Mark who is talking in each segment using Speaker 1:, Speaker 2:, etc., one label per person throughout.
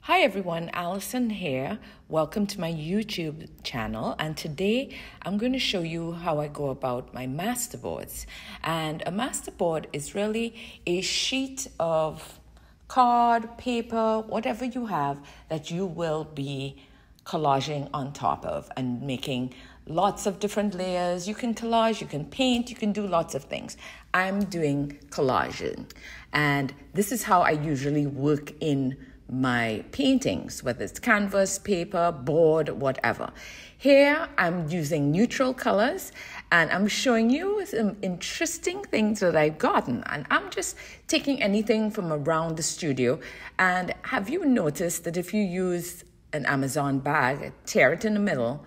Speaker 1: Hi everyone, Allison here. Welcome to my YouTube channel, and today I'm going to show you how I go about my masterboards. And a masterboard is really a sheet of card, paper, whatever you have that you will be collaging on top of and making lots of different layers. You can collage, you can paint, you can do lots of things. I'm doing collaging, and this is how I usually work in my paintings, whether it's canvas, paper, board, whatever. Here I'm using neutral colors, and I'm showing you some interesting things that I've gotten, and I'm just taking anything from around the studio. And have you noticed that if you use an Amazon bag, tear it in the middle,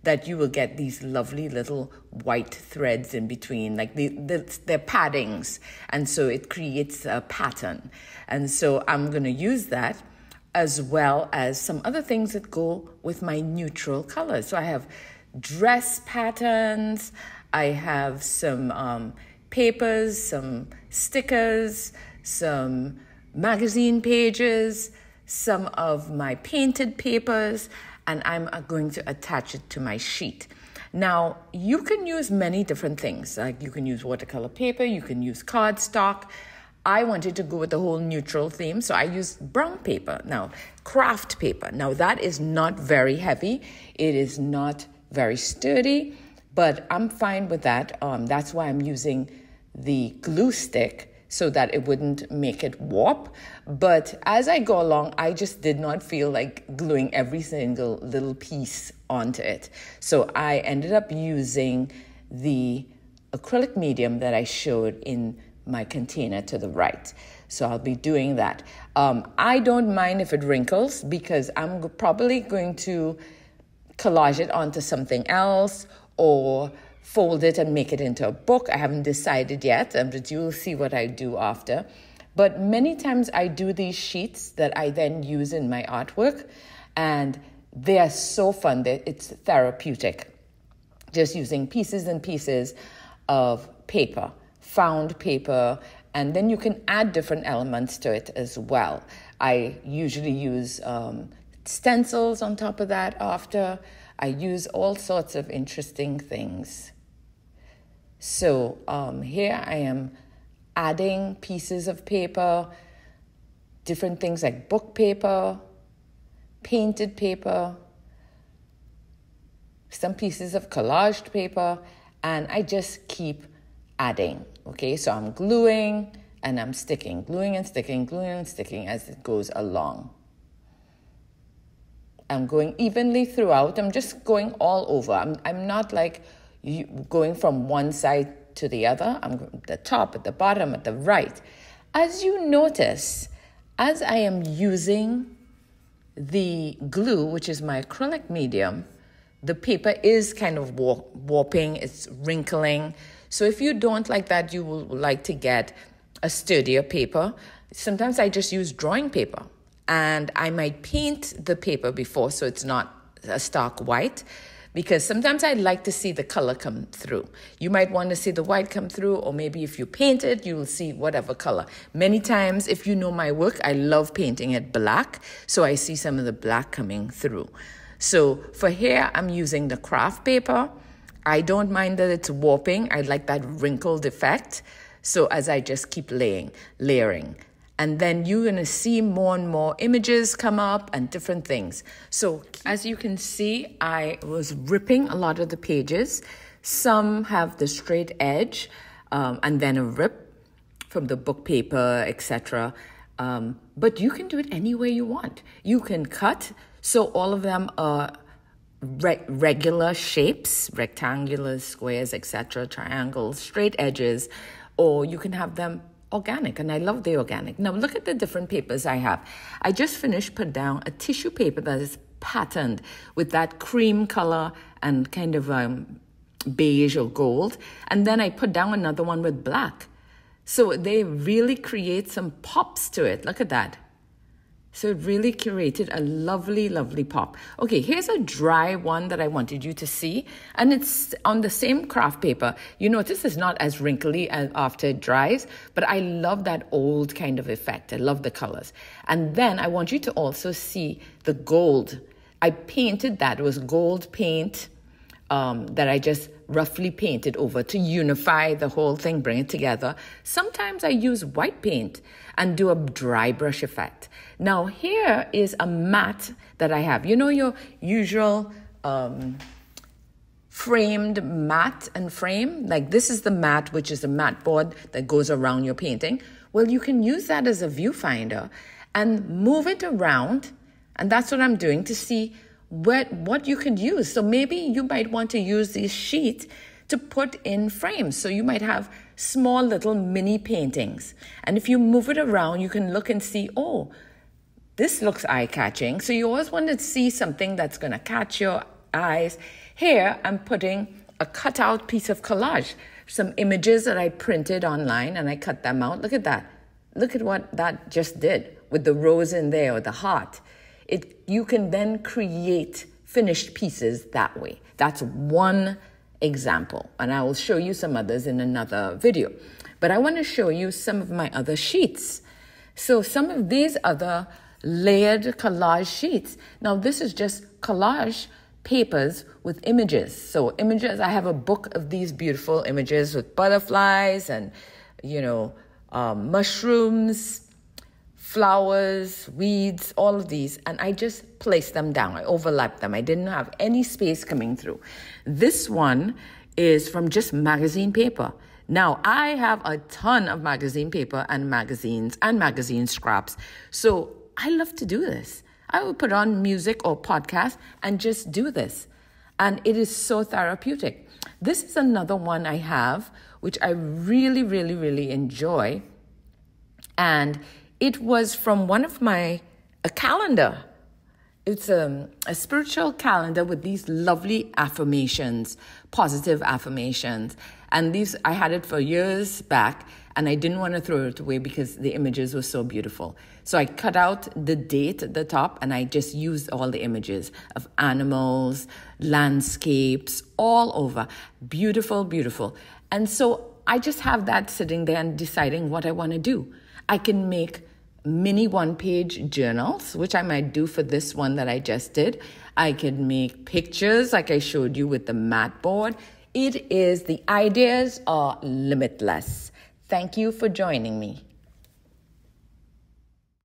Speaker 1: that you will get these lovely little white threads in between, like they're paddings, and so it creates a pattern. And so I'm going to use that, as well as some other things that go with my neutral colors. So I have dress patterns, I have some papers, some stickers, some magazine pages, some of my painted papers, and I'm going to attach it to my sheet. Now, you can use many different things. Like you can use watercolor paper, you can use cardstock. I wanted to go with the whole neutral theme, so I used brown paper. Now, craft paper. Now, that is not very heavy. It is not very sturdy, but I'm fine with that. That's why I'm using the glue stick, so that it wouldn't make it warp. But as I go along, I just did not feel like gluing every single little piece onto it. So I ended up using the acrylic medium that I showed in my container to the right. So I'll be doing that. I don't mind if it wrinkles, because I'm probably going to collage it onto something else or fold it and make it into a book. I haven't decided yet, but you'll see what I do after. But many times I do these sheets that I then use in my artwork, and they are so fun. It's therapeutic. Just using pieces and pieces of paper, found paper, and then you can add different elements to it as well. I usually use stencils on top of that after. I use all sorts of interesting things. So here I am adding pieces of paper, different things like book paper, painted paper, some pieces of collaged paper, and I just keep adding. Okay, so I'm gluing and I'm sticking, gluing and sticking, gluing and sticking as it goes along. I'm going evenly throughout. I'm just going all over. I'm not like going from one side to the other. I'm at the top, at the bottom, at the right. As you notice, as I am using the glue, which is my acrylic medium, the paper is kind of warping, it's wrinkling. So if you don't like that, you will like to get a sturdier paper. Sometimes I just use drawing paper, and I might paint the paper before so it's not a stark white, because sometimes I like to see the color come through. You might want to see the white come through, or maybe if you paint it, you will see whatever color. Many times, if you know my work, I love painting it black, so I see some of the black coming through. So for here, I'm using the craft paper. I don't mind that it's warping. I like that wrinkled effect. So as I just keep layering. And then you're going to see more and more images come up and different things. So as you can see, I was ripping a lot of the pages. Some have the straight edge and then a rip from the book paper, etc. But you can do it any way you want. You can cut, so all of them are regular shapes, rectangulars, squares, etc., triangles, straight edges, or you can have them organic, and I love the organic. Now look at the different papers I have. I just finished put down a tissue paper that is patterned with that cream color and kind of beige or gold, and then I put down another one with black. So they really create some pops to it. Look at that. So it really curated a lovely, lovely pop. Okay, here's a dry one that I wanted you to see. And it's on the same craft paper. You notice it's not as wrinkly as after it dries, but I love that old kind of effect. I love the colors. And then I want you to also see the gold. I painted that. It was gold paint that I just roughly painted over to unify the whole thing, bring it together. Sometimes I use white paint and do a dry brush effect. Now here is a mat that I have. You know your usual framed mat and frame? Like this is the mat, which is a mat board that goes around your painting. Well, you can use that as a viewfinder and move it around. And that's what I'm doing to see what you could use. So maybe you might want to use these sheets to put in frames. So you might have small little mini paintings. And if you move it around, you can look and see, oh, this looks eye-catching. So you always want to see something that's going to catch your eyes. Here, I'm putting a cutout piece of collage, some images that I printed online and I cut them out. Look at that. Look at what that just did with the rose in there or the heart. You can then create finished pieces that way. That's one example, and I will show you some others in another video. But I want to show you some of my other sheets. So some of these other layered collage sheets. Now this is just collage papers with images. So images, I have a book of these beautiful images with butterflies and, mushrooms, flowers, weeds, all of these, and I just placed them down. I overlapped them. I didn't have any space coming through. This one is from just magazine paper. Now, I have a ton of magazine paper and magazine scraps, so I love to do this. I would put on music or podcast and just do this, and it is so therapeutic. This is another one I have, which I really, really, really enjoy, and it was from one of a calendar. It's a spiritual calendar with these lovely affirmations, positive affirmations. And these, I had it for years back, and I didn't want to throw it away because the images were so beautiful. So I cut out the date at the top, and I just used all the images of animals, landscapes, all over. Beautiful, beautiful. And so I just have that sitting there and deciding what I want to do. I can make mini one-page journals, which I might do for this one that I just did. I can make pictures like I showed you with the mat board. The ideas are limitless. Thank you for joining me.